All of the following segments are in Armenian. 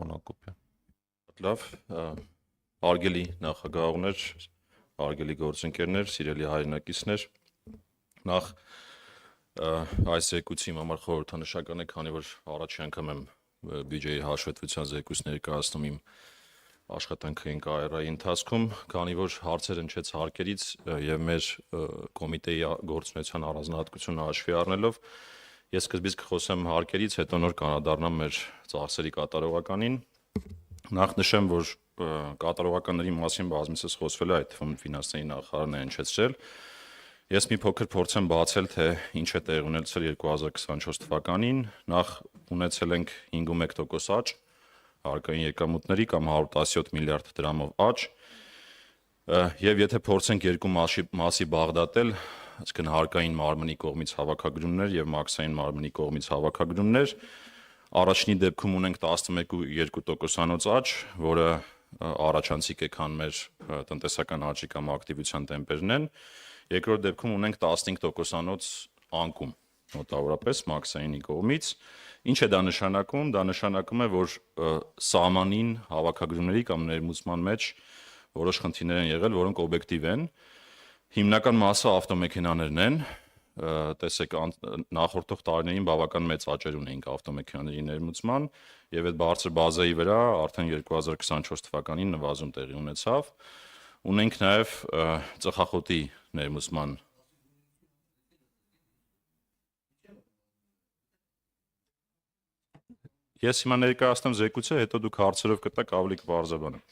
Օնակոպյան։ Լավ, հարգելի նախագահողներ, հարգելի գործընկերներ, սիրելի հայրենակիցներ, նախ այս զեկույցի համար խորհրդանշական է, քանի որ առաջի անգամ եմ բյուջեի հաշվետվության զեկույց ներկայացնում իմ աշխատանքային կարիերայի ընթացքում, քանի որ հարցեր հնչեց հարկերից եւ մեր կոմիտեի գործունեության առանձնահատկությունը հաշվի առնելով, ես սկզբից կխոսեմ հարկերից, հետո նոր կանադառնամ մեր ծախսերի կատարողականին։ Նախ նշեմ, որ կատարողականների մասին բազմիցս խոսվել է, այդ թվում ֆինանսների նախարարն է հնչեցրել։ Ես մի փոքր փորձեմ բացել, թե ինչ է տեղի ունեցել 2024 թվականին։ Նախ ունեցել ենք 5.1% աճ հարկային եկամուտների կամ 117 միլիարդ դրամով աճ։ Եվ եթե փորձենք երկու մասի բաղդատել, այսինքն հարկային մարմնի կողմից հավաքագրումներ եւ մաքսային մարմնի կողմից հավաքագրումներ, առաջինի դեպքում ունենք 11.2%-անոց աճ, որը առաջանցիկ է, քան մեր տնտեսական աճի կամ ակտիվության տեմպերն են։ Երկրորդ դեպքում ունենք 15%-անոց անկում, մոտավորապես մաքսայինի կողմից։ Ինչ է դա նշանակում։ Դա նշանակում է, որ սահմանին հավաքագրումների կամ ներմուծման մեջ որոշ խնդիրներ են եղել, որոնք օբյեկտիվ են։ Հիմնական մասը ավտոմեքենաներն են։ Տեսեք, նախորդող տարիներին բավական մեծ աճեր ունեինք ավտոմեքենաների ներմուծման, եւ այդ բարձր բազայի վրա արդեն 2024 թվականին նվազում տեղի ունեցավ։ Ունենք նաեւ ծխախոտի ներմուծման Ես հիմա ներկայացնեմ զեկույցը, հետո դուք հարցերով կտաք ավելի կբարձրաբանեմ։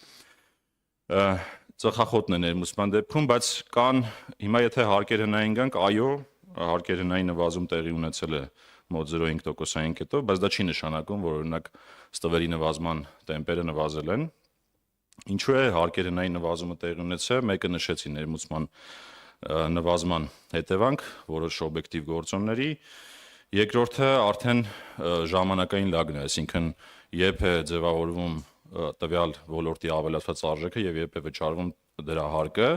Ծխախոտն է ներմուծման դեպքում, բայց կան հիմա եթե հարկերենային գանք, այո, հարկերենային նվազում տեղի ունեցել է մոտ 0.5%-ային կետով, բայց դա չի նշանակում, որ օրինակ ստվերի նվազման տեմպերը նվազել են։ Ինչու է հարկերենային նվազումը տեղի ունեցել։ Մեկը նշեցի ներմուծման նվազման հետևանք որոշ օբյեկտիվ գործոնների։ Երկրորդը արդեն ժամանակային լագն է, այսինքն երբ է ձևավորվում տվյալ ոլորտի ավելացված արժեքը եւ երբ է վճարվում դրա հարկը։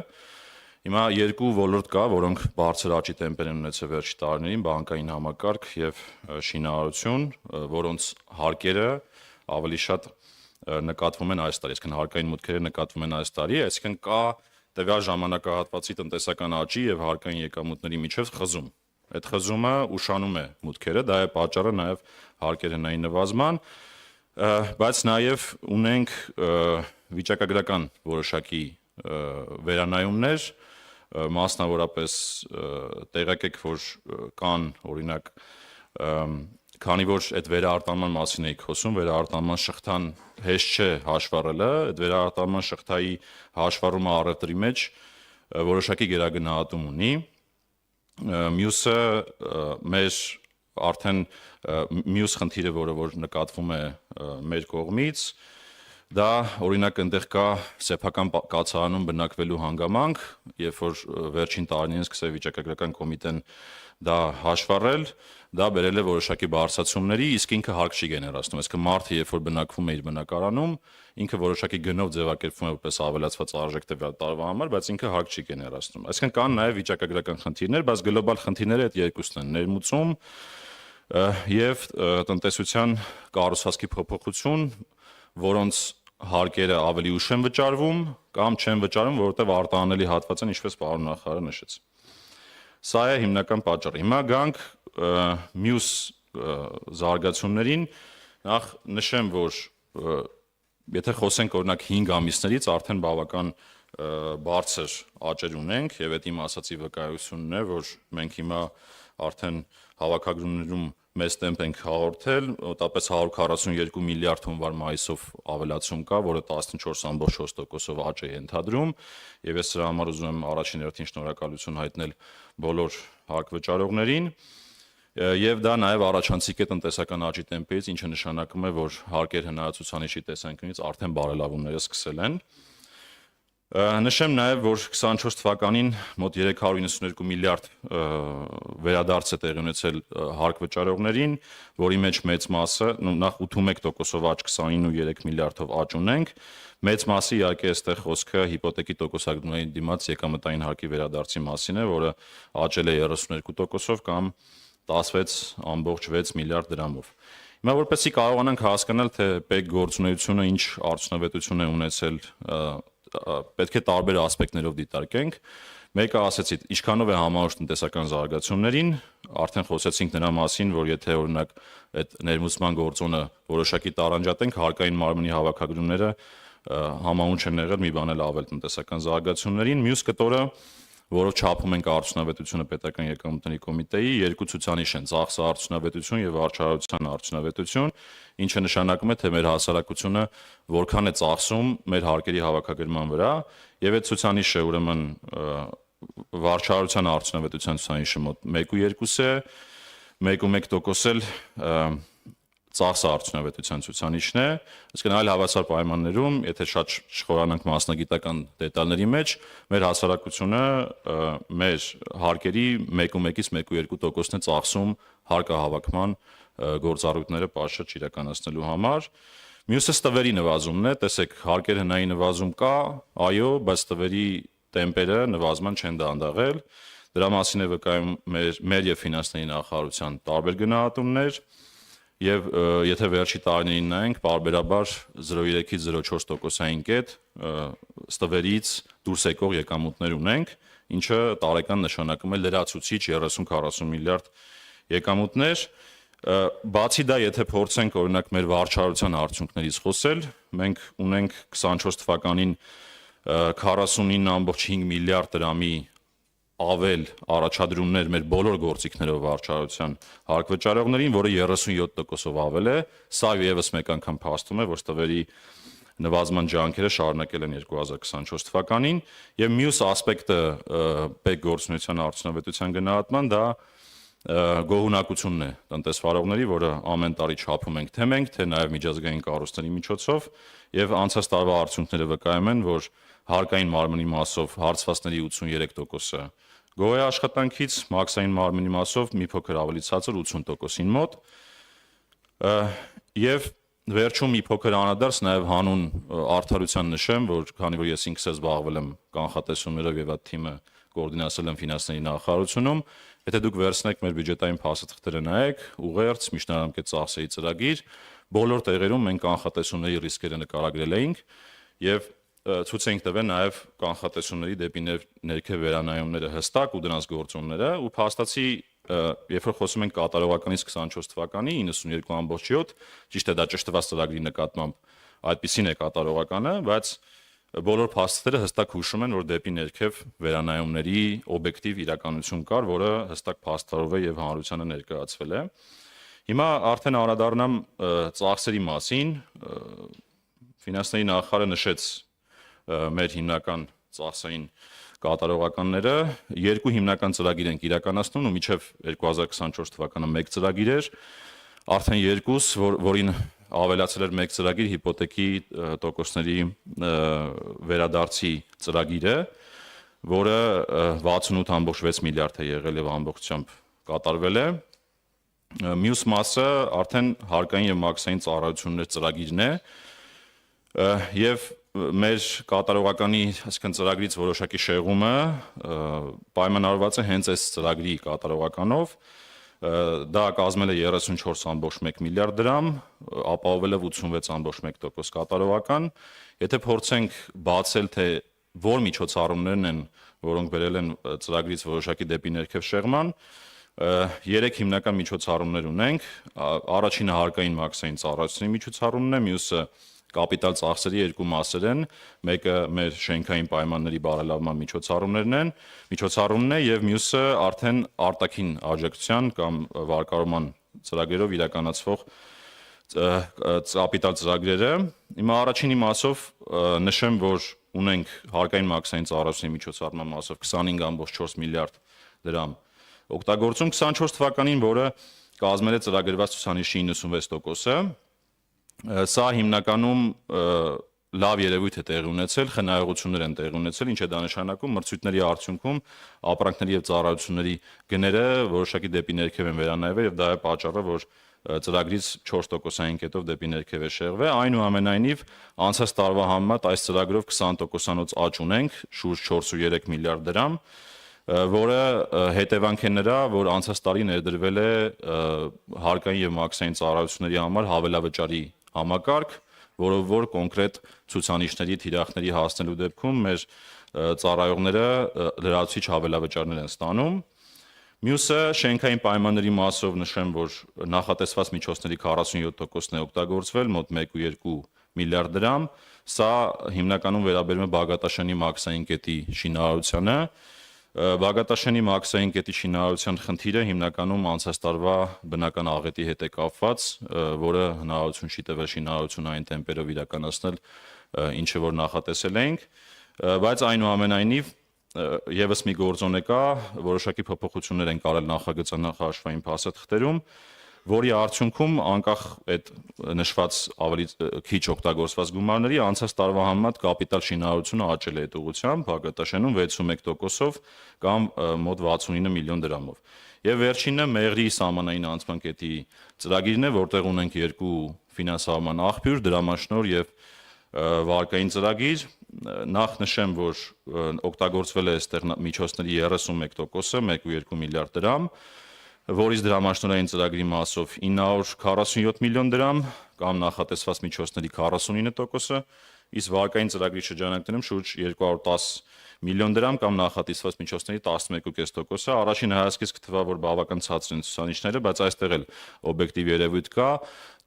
Հիմա երկու ոլորտ կա, որոնք բարձր աճի տեմպեր են ունեցել վերջի տարիներին, բանկային համակարգ եւ շինարարություն, որոնց հարկերը ավելի շատ նկատվում են այս տարի, այսինքն հարկային մուտքերը նկատվում են այս տարի, այսինքն կա տվյալ ժամանակահատվածի տնտեսական աճի եւ հարկային եկամուտների միջեւ խզում։ Այդ խզումը ուշանում է մուտքերը, դա է պատճառը նաեւ հարկերենային նվազման, բայց նաեւ ունենք վիճակագրական որոշակի վերանայումներ, մասնավորապես տեղյակ եք, որ կան օրինակ, քանի որ այդ վերարտանման մասին էիք խոսում, վերարտանման շղթան հեշտ չէ հաշվառելը, այդ վերարտանման շղթայի հաշվառումը առևտրի մեջ որոշակի գերագնահատում ունի։ Մյուսը մեր արդեն մյուս խնդիրը, որ նկատվում է մեր կողմից, դա օրինակ այնտեղ կա սեփական կացարանում բնակվելու հանգամանք, երբ որ վերջին տարիներին սկսել վիճակագրական կոմիտեն դա հաշվառել, դա բերել է որոշակի բարձրացումների, իսկ ինքը հարկ չի գեներացնում։ Այսինքն մարդը երբ որ բնակվում է իր բնակարանում, ինքը որոշակի գնով ձևակերպվում է որպես ավելացված արժեք տվյալ տարվա համար, բայց ինքը հարկ չի գեներացնում։ Այսինքն կան նաև վիճակագրական խնդիրներ, բայց գլոբալ խնդիրները այդ երկուսն են՝ ներմուծում եւ տնտեսության կառուցվածքի փոփոխություն, որոնց հարկերը ավելի ուշ են վճարվում կամ չեն վճարվում, որովհետեւ արտահանելի հատված են, ինչպես պարոն նախարարը նշեց։ Սա է հիմնական պատճառը։ Հիմա գանք մյուս զարգացումներին։ Նախ նշեմ, որ եթե խոսենք օրինակ 5 ամիսներից արդեն բավական բարձր աճեր ունենք եւ այդ իմ ասացի վկայությունն է, որ մենք հիմա արդեն հավաքագրումներում մեծ տեմպ ենք հաղորդել, մոտավորապես 142 միլիարդ հունվար մայիսով ավելացում կա, որը 14.4%-ով աճ է ենթադրում, եւ ես սրա համար ուզում եմ առաջին հերթին շնորհակալություն հայտնել բոլոր հարկվճարողներին, եւ դա նաեւ առաջանցիկ է տնտեսական աճի տեմպից, ինչը նշանակում է, որ հարկեր հնարացուցանիշի տեսանկյունից արդեն բարելավումները սկսել են։ Նշեմ նաև, որ 24 թվականին մոտ 392 միլիարդ վերադարձ է տեղի ունեցել հարկ վճարողներին, որի մեջ մեծ մասը, նախ 81%-ով աճ, 29.3 միլիարդով աճ ունենք, մեծ մասը իհարկե այստեղ խոսքը հիպոթեկի տոկոսադրումների դիմաց եկամտային հարկի վերադարձի մասին է, որը աճել է 32%-ով կամ 16.6 միլիարդ դրամով։ Հիմա որպեսզի կարողանանք հասկանալ, թե պետք գործունեությունը ինչ արդյունավետություն է ունեցել, պետք է տարբեր ասպեկտներով դիտարկենք։ Մեկը ասեցի, ինչքանով է համահունչ տնտեսական զարգացումներին, արդեն խոսեցինք նրա մասին, որ եթե օրինակ այդ ներմուծման գործոնը որոշակի տարանջատենք, հարկային մարմնի հավաքագրումները համահունչ են եղել մի բան էլ ավել տնտեսական զարգացումներին։ Մյուս կտորը, որով չափում ենք արդյունավետությունը պետական եկամուտների կոմիտեի, երկու ցուցանիշ են՝ ծախսը արդյունավետություն եւ վարչարության արդյունավետություն, ինչը նշանակում է, թե մեր հասարակությունը որքան է ծախսում մեր հարկերի հավաքագրման վրա, եւ այդ ցուցանիշը ուրեմն վարչարության արդյունավետության ցուցանիշը մոտ 1.2 է, 1.1% էլ ծախսը արդյունավետության ցուցանիշն է, իսկ այլ հավասար պայմաններում, եթե շատ չխորանանք մասնագիտական դետալների մեջ, մեր հասարակությունը մեր հարկերի 1.1-ից 1.2%-ն է ծախսում հարկահավաքման գործառույթները պատշաճ իրականացնելու համար։ Մյուսը ստվերի նվազումն է, տեսեք, հարկեր հնայի նվազում կա, այո, բայց ստվերի տեմպերը նվազման չեն դանդաղել։ Դրա մասին է վկայում մեր եւ ֆինանսների նախարարության տարբեր գնահատումներ։ Եվ եթե վերջի տարիներին նայենք, պարբերաբար 0.3-ից 0.4%-ային կետ ստվերից դուրս եկող եկամուտներ ունենք, ինչը տարեկան նշանակում է լրացուցիչ 30-40 միլիարդ եկամուտներ։ Բացի դա, եթե փորձենք օրինակ մեր վարչարության արդյունքներից խոսել, մենք ունենք 24 թվականին 49.5 միլիարդ դրամի ավել առաջադրումներ մեր բոլոր գործիքներով վարչարության հարկվճարողներին, որը 37%-ով ավել է, սա եւս մեկ անգամ փաստում է, որ ստվերի նվազման ջանքերը շարունակել են 2024 թվականին, եւ մյուս ասպեկտը պետ գործունեության արդյունավետության գնահատման դա գոհունակությունն է տնտեսվարողների, որը ամեն տարի չափում ենք թե մենք, թե նաեւ միջազգային կառույցների միջոցով, եւ անցած տարվա արդյունքները վկայում են, որ հարկային մարմնի մասով հարցվածների 83%-ը գոհ է աշխատանքից, մաքսային մարմնի մասով մի փոքր ավելի ցածր 80%-ին մոտ։ Եվ վերջում մի փոքր անդրադարձ նաեւ հանուն արդարության նշեմ, որ քանի որ ես ինքս զբաղվել եմ կանխատեսումներով եւ այդ թիմը կոորդինացել եմ ֆինանսների նախարարությունում, եթե դուք վերցնեք մեր բյուջետային փաստաթղթերը նայեք, ուղերձ, միջնադամկետ ծախսերի ծրագիր, բոլոր տեղերում մենք կանխատեսումների ռիսկերը նկարագրել էինք եւ ցույց ենք տվել նաեւ կանխատեսումների դեպի ներքև վերանայումները հստակ ու դրանց գործոնները ու փաստացի երբ որ խոսում ենք կատարողականից 24 թվականի 92.7, ճիշտ է դա ճշտված ծրագրի նկատմամբ այդպիսին է կատարողականը, բայց բոլոր փաստերը հստակ հուշում են, որ դեպի ներքև վերանայումների օբյեկտիվ իրականություն կար, որը հստակ փաստարով է եւ հանրությանը ներկայացվել է։ Հիմա արդեն անդրադառնամ ծախսերի մասին։ Ֆինանսների նախարարը նշեց մեր հիմնական ծախսային կատարողականները, երկու հիմնական ծրագիր ենք իրականացնում ու մինչև 2024 թվականը մեկ ծրագիր էր, արդեն երկուս, որին ավելացել էր մեկ ծրագիր հիպոթեքի տոկոսների վերադարձի ծրագիրը, որը 68.6 միլիարդ է եղել եւ ամբողջությամբ կատարվել է։ Մյուս մասը արդեն հարկային եւ մաքսային ծառայություններ ծրագիրն է եւ մեր կատարողականի, այսինքն ծրագրից որոշակի շեղումը պայմանավորված է հենց այս ծրագրի կատարողականով, դա կազմել է 34.1 միլիարդ դրամ, ապահովել է 86.1% կատարողական, եթե փորձենք բացել, թե որ միջոցառումներն են, որոնք բերել են ծրագրից որոշակի դեպի ներքև շեղման, 3 հիմնական միջոցառումներ ունենք, առաջինը հարկային մաքսային ծառայությունների միջոցառումն է, մյուսը կապիտալ ծախսերի երկու մասեր են, մեկը մեր շենքային պայմանների բարելավման միջոցառումն է եւ մյուսը արդեն արտաքին աջակցության կամ վարկարման ծրագրերով իրականացվող կապիտալ ծրագրերը։ Հիմա առաջինի մասով նշեմ, որ ունենք հարկային մաքսային ծառայությունների միջոցառման մասով 25.4 միլիարդ դրամ օգտագործում 24 թվականին, որը կազմել է ծրագրված ցուցանիշի 96%-ը։ Սա հիմնականում լավ երևույթ է տեղի ունեցել, խնայողություններ են տեղի ունեցել, ինչ է դա նշանակում մրցույթների արդյունքում ապրանքների եւ ծառայությունների գները որոշակի դեպի ներքև են վերանայվել եւ դա է պատճառը, որ ծրագրից 4%-ային կետով դեպի ներքև է շեղվել։ Այնուամենայնիվ, անցած տարվա համեմատ այս ծրագրով 20%-անոց աճ ունենք, շուրջ 4.3 միլիարդ դրամ, որը հետևանք է նրա, որ անցած տարի ներդրվել է հարկային եւ մաքսային ծառայությունների համար հավելավճարի համակարգ, որով որ կոնկրետ ցուցանիշների, թիրախների հասնելու դեպքում մեր ծառայողները լրացուցիչ հավելավճարներ են ստանում։ Մյուսը շենքային պայմանների մասով նշեմ, որ նախատեսված միջոցների 47%-ն է օգտագործվել, մոտ 1.2 միլիարդ դրամ, սա հիմնականում վերաբերում է Բաղդաշենի մաքսային կետի շինարարությանը։ Բաղդաշենի մաքսային կետի շինարարության խնդիրը հիմնականում անցած տարվա բնական աղետի հետ է կապված, որը հնարավորություն չի տվել շինարարությունը այն տեմպերով իրականացնել, ինչը որ նախատեսել էինք, բայց այնուամենայնիվ եւս մի գործոն է կա, որոշակի փոփոխություններ են կարել նախագծանախաշվային փաստաթղթերում, որի արդյունքում անկախ այդ նշված ավելի քիչ օգտագործված գումարների անցած տարվա համեմատ կապիտալ շինարարությունը աճել է այդ ուղղությամբ, Բաղդաշենում 61%-ով կամ մոտ 69 միլիոն դրամով։ Եվ վերջինը Մեղրի սահմանային անցման կետի ծրագիրն է, որտեղ ունենք երկու ֆինանսավորման աղբյուր, դրամաշնորհ եւ վարկային ծրագիր։ Նախ նշեմ, որ օգտագործվել է այստեղ միջոցների 31%-ը, 1.2 միլիարդ դրամ, որից դրամաշնորհային ծրագրի մասով 947 միլիոն դրամ կամ նախատեսված միջոցների 49%-ը, իսկ վարկային ծրագրի շրջանակներում շուրջ 210 միլիոն դրամ կամ նախատեսված միջոցների 11.5%-ը։ Առաջին հայացքից կթվա, որ բավական ցածր են ցուցանիշները, բայց այստեղ էլ օբյեկտիվ երևույթ կա,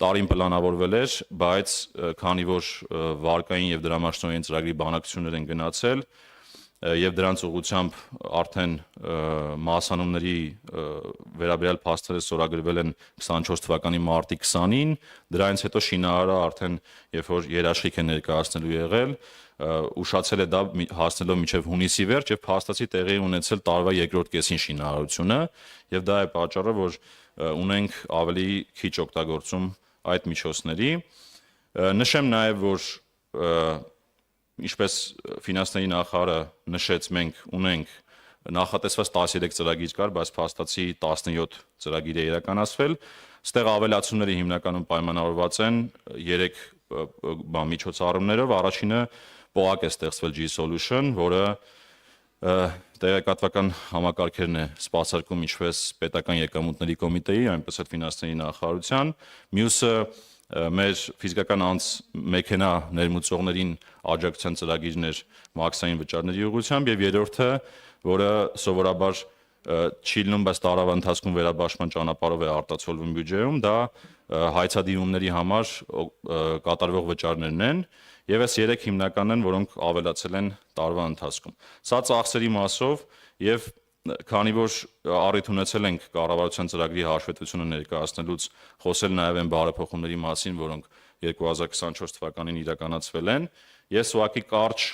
տարին պլանավորվել էր, բայց քանի որ վարկային եւ դրամաշնորհային ծրագրի բանակցություններ են գնացել, եւ դրանց ուղղությամբ արդեն մասանումների վերաբերյալ փաստերը ստորագրվել են 24 թվականի մարտի 20-ին, դրանից հետո շինարարը արդեն երբ որ երաշխիք է ներկայացնելու եղել, ուշացել է դա հասնելով մինչև հունիսի վերջ եւ փաստացի տեղի ունեցել տարվա երկրորդ կեսին շինարարությունը եւ դա է պատճառը, որ ունենք ավելի քիչ օգտագործում այդ միջոցների։ Նշեմ նաեւ, որ ինչպես ֆինանսների նախարարը նշեց, մենք ունենք նախատեսված 13 ծրագիր կար, բայց փաստացի 17 ծրագիր է իրականացվել։ Ստեղ ավելացումները հիմնականում պայմանավորված են 3 միջոցառումներով։ Առաջինը ՊՕԱԿ է ստեղծվել G-Solution, որը տեղեկատվական համակարգերն է սպասարկում ինչպես պետական եկամուտների կոմիտեի, այնպես էլ ֆինանսների նախարարության։ Մյուսը մեր ֆիզիկական անձ մեքենա ներմուծողներին աջակցության ծրագիրներ մաքսային վճարների ուղղությամբ եւ երրորդը, որը սովորաբար չի լինում, բայց տարվա ընթացքում վերաբաշխման ճանապարհով է արտացոլվում բյուջեում, դա հայցադիմումների համար կատարվող վճարներն են եւ այս 3 հիմնականն են, որոնք ավելացել են տարվա ընթացքում։ Սա ծախսերի մասով եւ քանի որ առիթ ունեցել ենք կառավարության ծրագրի հաշվետվությունը ներկայացնելուց խոսել նաև այն բարեփոխումների մասին, որոնք 2024 թվականին իրականացվել են, ես ուղղակի կարճ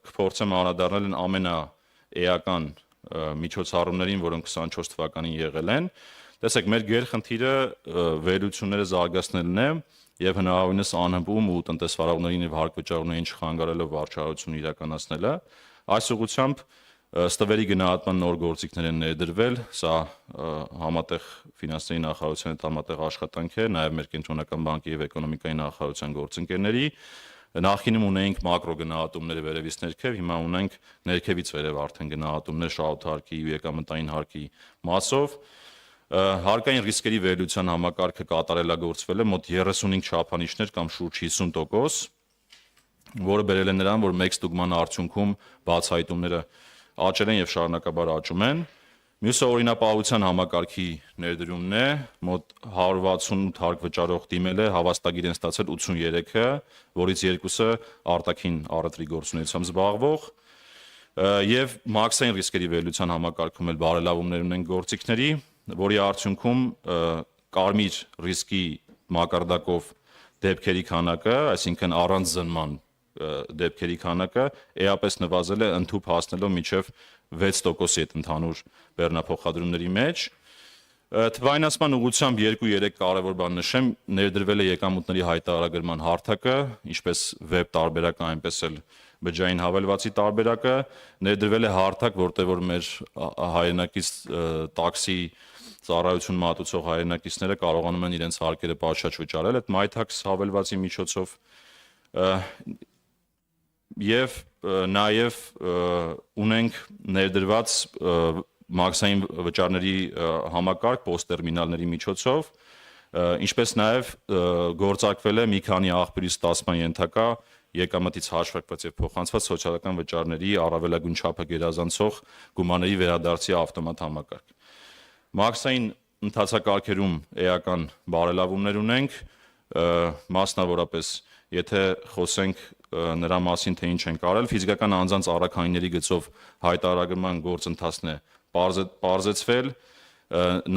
կփորձեմ անդրադառնալ ամենաէական միջոցառումներին, որոնք 24 թվականին եղել են։ Տեսեք, մեր գերխնդիրը վերլուծությունները զարգացնելն է եւ հնարավորինս անհմբում ու տնտեսվարողներին եւ հարկվճարողներին չխանգարելով վարչարությունը իրականացնելը։ Այս ուղղությամբ ստվերի գնահատման նոր գործիքներ են ներդրվել, սա համատեղ ֆինանսների նախարարության հետ համատեղ աշխատանք է, նաև մեր կենտրոնական բանկի եւ էկոնոմիկայի նախարարության գործընկերների։ Նախկինում ունեինք մակրո գնահատումները վերևից ներքև, հիմա ունենք ներքևից վերև արդեն գնահատումներ շահութարկի ու եկամտային հարկի մասով։ Հարկային ռիսկերի վերլուծության համակարգը կատարելագործվել է մոտ 35 չափանիշներ կամ շուրջ 50%, որը բերել է նրան, որ մեկ ստուգման արդյունքում բացահայտումները աճել են եւ շարունակաբար աճում են։ Մյուսը օրինապահության համակարգի ներդրումն է, մոտ 168 հարկ վճարող դիմել է, հավաստագիր են ստացել 83-ը, որից 2-ը արտաքին առևտրի գործունեությամբ զբաղվող, եւ մաքսային ռիսկերի վերլուծության համակարգում էլ բարելավումներ ունեն գործիքների, որի արդյունքում կարմիր ռիսկի մակարդակով դեպքերի քանակը, այսինքն առանց զննման դեպքերի քանակը էապես նվազել է ընդհուպ հասնելով մինչև 6%-ի այդ ընդհանուր բեռնափոխադրումների մեջ։ Թվայնացման ուղղությամբ 2-3 կարևոր բան նշեմ, ներդրվել է եկամուտների հայտարարագրման հարթակը, ինչպես վեբ տարբերակը, այնպես էլ բջջային հավելվածի տարբերակը, ներդրվել է հարթակ, որտեղ որ մեր հայրենակից տաքսի ծառայություն մատուցող հայրենակիցները կարողանում են իրենց հարկերը պատշաճ վճարել այդ MyTax հավելվածի միջոցով։ եւ նաեւ ունենք ներդրված մաքսային վճարների համակարգ post-տերմինալների միջոցով, ինչպես նաեւ գործարկվել է մի քանի աղբյուրի ստացման ենթակա եկամտից հաշվարկված եւ փոխանցված սոցիալական վճարների առավելագույն չափը գերազանցող գումարների վերադարձի ավտոմատ համակարգ։ Մաքսային ընթացակարգերում էական բարելավումներ ունենք, մասնավորապես եթե խոսենք նրա մասին, թե ինչ ենք արել, ֆիզիկական անձանց առաքայինների գծով հայտարարագրման գործընթացն է պարզեցվել,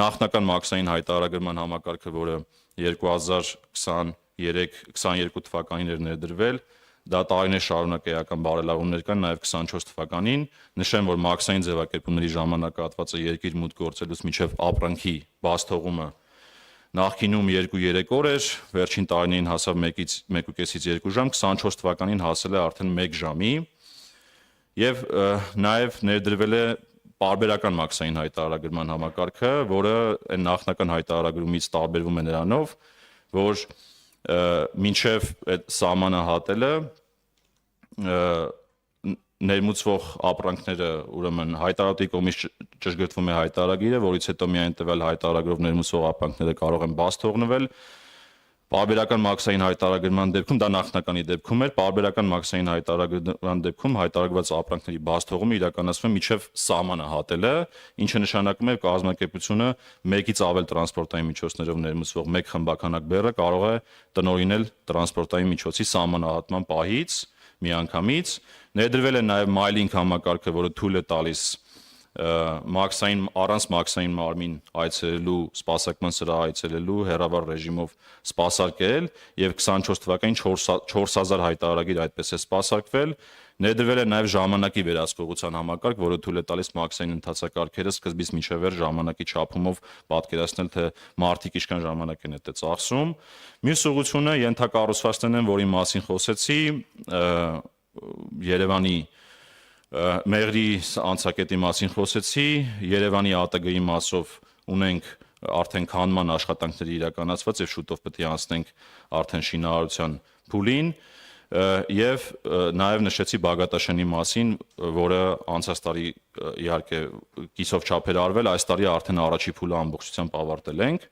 նախնական մաքսային հայտարարագրման համակարգը, որը 2023-22 թվականին էր ներդրվել, դա տարիներ շարունակ էական բարելավումներ կան նաև 24 թվականին, նշեմ, որ մաքսային ձևակերպումների ժամանակահատվածը երկիր մուտք գործելուց մինչև ապրանքի բաց թողումը նախկինում 2-3 օր էր, վերջին տարիներին հասավ 1.5-ից 2 ժամ, 24 թվականին հասել է արդեն 1 ժամի եւ նաեւ ներդրվել է պարբերական մաքսային հայտարարագրման համակարգը, որը այն նախնական հայտարարագրումից տարբերվում է նրանով, որ մինչև այդ սահմանը հատելը ներմուծվող ապրանքները, ուրեմն հայտարարողի կողմից ճշգրտվում է հայտարարագիրը, որից հետո միայն տվյալ հայտարարագրով ներմուծվող ապրանքները կարող են բաց թողնվել։ Պարբերական մաքսային հայտարարագրման դեպքում դա նախնականի դեպքում էր, պարբերական մաքսային հայտարարագրման դեպքում հայտարարված ապրանքների բաց թողումը իրականացվում է մինչև սահմանը հատելը, ինչը նշանակում է կազմակերպությունը մեկից ավել տրանսպորտային միջոցներով ներմուծվող մեկ խմբականակ բեռը կարող է տնօրինել տրանսպորտային միջոցի սահմանահատման պահից միանգամից։ Ներդրվել է նաև մայլինգ համակարգը, որը թույլ է տալիս առանց մաքսային մարմին այցելելու, սպասարկման սրահ այցելելու հեռավար ռեժիմով սպասարկել եւ 24 թվականին 4000 հայտարարագիր այդպես է սպասարկվել։ Ներդրվել է նաեւ ժամանակի վերահսկողության համակարգ, որը թույլ է տալիս մաքսային ընթացակարգերը սկզբից մինչև վերջ ժամանակի չափումով պատկերացնել, թե մարդիկ ինչքան ժամանակ են այդ ծախսում։ Մյուս ուղղությունը ենթակառուցվածքներն են, որի մասին խոսեցի, Երևանի Մեղրի անցակետի մասին խոսեցի, Երևանի ԱՏԳ-ի մասով ունենք արդեն քանման աշխատանքների իրականացված եւ շուտով պետք է անցնենք արդեն շինարարության փուլին եւ նաեւ նշեցի Բագատաշենի մասին, որը անցած տարի իհարկե կիսով չափեր արվել, այս տարի արդեն առաջի փուլը ամբողջությամբ ավարտել ենք։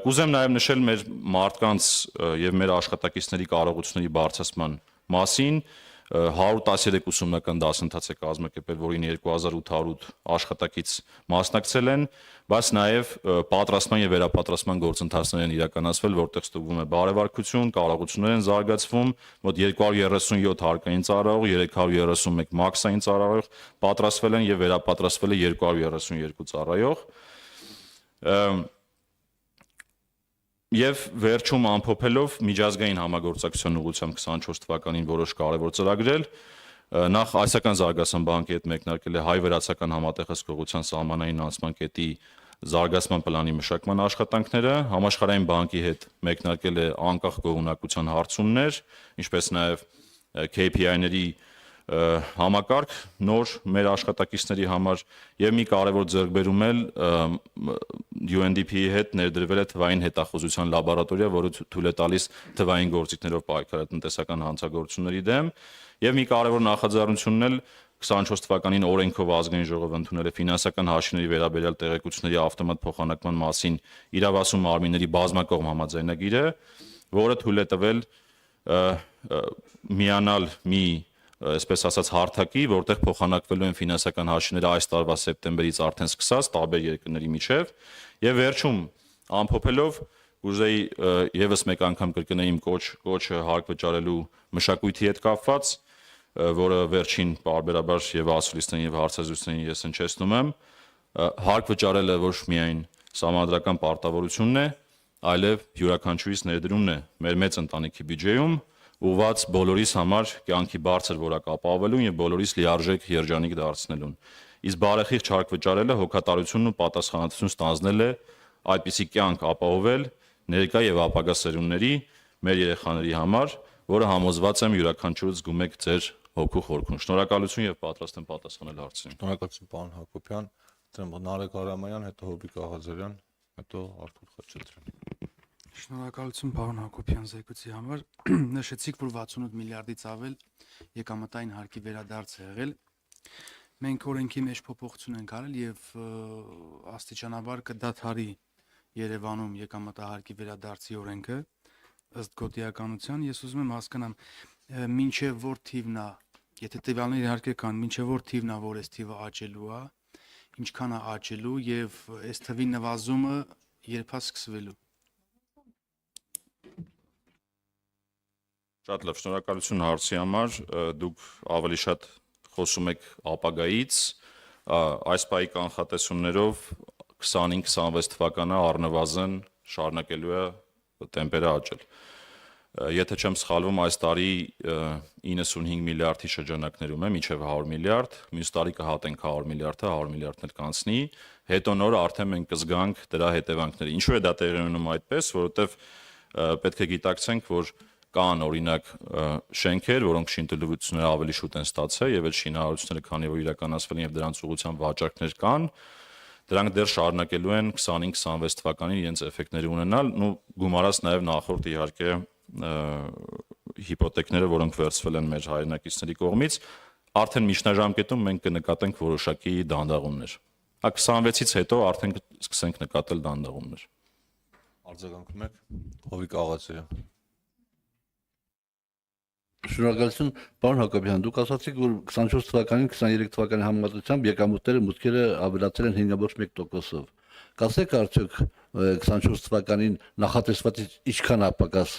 Կուզեմ նաեւ նշել մեր մարդկանց եւ մեր աշխատակիցների կարողությունների բարձրացման մասին 113 ուսումնական դասընթաց է կազմակերպել, որին 2808 աշխատակից մասնակցել են, բայց նաև պատրաստման եւ վերապատրաստման գործընթացներ են իրականացվել, որտեղ ստուգվում է բարեվարկություն, կարողություններ են զարգացվում, մոտ 237 հարկային ծառայող, 331 մաքսային ծառայող պատրաստվել են եւ վերապատրաստվել է 232 ծառայող։ Եվ վերջում ամփոփելով միջազգային համագործակցության ուղղությամբ 24 թվականին որոշ կարևոր ծրագրեր, նախ Ասիական զարգացման բանկի հետ մեկնարկել է հայ-վրացական համատեղ հսկողության սահմանային անցման կետի զարգացման պլանի մշակման աշխատանքները, Համաշխարհային բանկի հետ մեկնարկել է անկախ գոհունակության հարցումներ, ինչպես նաև KPI-ների համակարգ նոր մեր աշխատակիցների համար եւ մի կարևոր ձեռքբերում էլ UNDP-ի հետ ներդրվել է թվային հետախուզության լաբորատորիա, որը թույլ է տալիս թվային գործիքներով պայքարել տնտեսական հանցագործությունների դեմ եւ մի կարևոր նախաձեռնությունն էլ 24 թվականին օրենքով ազգային ժողովը ընդունել է ֆինանսական հաշիվների վերաբերյալ տեղեկությունների ավտոմատ փոխանակման մասին իրավասու մարմինների բազմակողմ համաձայնագիրը, որը թույլ է տվել միանալ մի այսպես ասած հարթակի, որտեղ փոխանակվելու են ֆինանսական հաշիվները այս տարվա սեպտեմբերից արդեն սկսած տարբեր երկրների միջև եւ վերջում ամփոփելով ուզեի եւս մեկ անգամ կրկնել իմ կոչը հարկ վճարելու մշակույթի հետ կապված, որը վերջին պարբերաբար եւ ասուլիսներին եւ հարցազրույցներին ես հնչեցնում եմ, հարկ վճարելը ոչ միայն սահմանադրական պարտավորությունն է, այլև յուրաքանչյուրիս ներդրումն է մեր մեծ ընտանիքի բյուջեում, ուղղված բոլորիս համար կյանքի բարձր որակ ապահովելուն եւ բոլորիս լիարժեք երջանիկ դարձնելուն։ Իսկ բարեխիղճ հարկ վճարելը հոգատարությունն ու պատասխանատվություն ստանձնել է այդպիսի կյանք ապահովել ներկա եւ ապագա սերունդների, մեր երեխաների համար, որը համոզված եմ յուրաքանչյուրս գումեք ձեր հոգու խորքում։ Շնորհակալություն եւ պատրաստ եմ պատասխանել հարցերին։ Շնորհակալություն պարոն Հակոբյան, Նարեկ Արամանյան, հետո Հոբիկ Աղազարյան, հետո Արթուր Խաչատրյան։ Շնորհակալություն պարոն Հակոբյան զեկույցի համար։ Նշեցիք, որ 68 միլիարդից ավել եկամտային հարկի վերադարձ է եղել։ Մենք օրենքի մեջ փոփոխություն ենք արել եւ աստիճանաբար կդադարի Երևանում եկամտահարկի վերադարձի օրենքը ըստ գոտիականության։ Ես ուզում եմ հասկանամ մինչեւ որ թիվն է, եթե տվյալներ իհարկե կան, մինչեւ որ թիվն է, որ այս թիվը աճելու է, ինչքան է աճելու եւ այս թվի նվազումը երբ է սկսվելու։ Շատ լավ, շնորհակալություն հարցի համար։ Դուք ավելի շատ խոսում եք ապագայից, այս պահի կանխատեսումներով 25-26 թվականը առնվազն շարունակելու է տեմպերը աճել։ Եթե չեմ սխալվում, այս տարի 95 միլիարդի շրջանակներում է, մինչև 100 միլիարդ, մյուս տարի կհատենք 100 միլիարդը, 100 միլիարդն էլ կանցնի, հետո նոր արդեն մենք կզգանք դրա հետևանքները։ Ինչու է դա տեղի ունենում այդպես, որովհետև պետք է գիտակցենք, որ կան օրինակ շենքեր, որոնք շինտուլությունները ավելի շուտ են ստացել եւ այդ շինարարությունները քանի որ իրականացվել են եւ դրանց ուղղությամբ վաճառքներ կան, դրանք դեռ շարունակելու են 25-26 թվականին իրենց էֆեկտները ունենալ, ու գումարած նաեւ նախորդ իհարկե հիպոթեքները, որոնք վերցվել են մեր հայրենակիցների կողմից, արդեն միջնաժամկետում մենք կնկատենք որոշակի դանդաղումներ։ 26-ից հետո արդեն կսկսենք նկատել դանդաղումներ։ Արձագանքում եք Հովիկ Աղացյան։ Շնորհակալություն, պարոն Հակոբյան, դուք ասացիք, որ 24 թվականին 23 թվականի համեմատությամբ եկամուտները մուտքերը ավելացել են 5.1%-ով։ Կասեք արդյոք 24 թվականին նախատեսվածից ինչքան է պակաս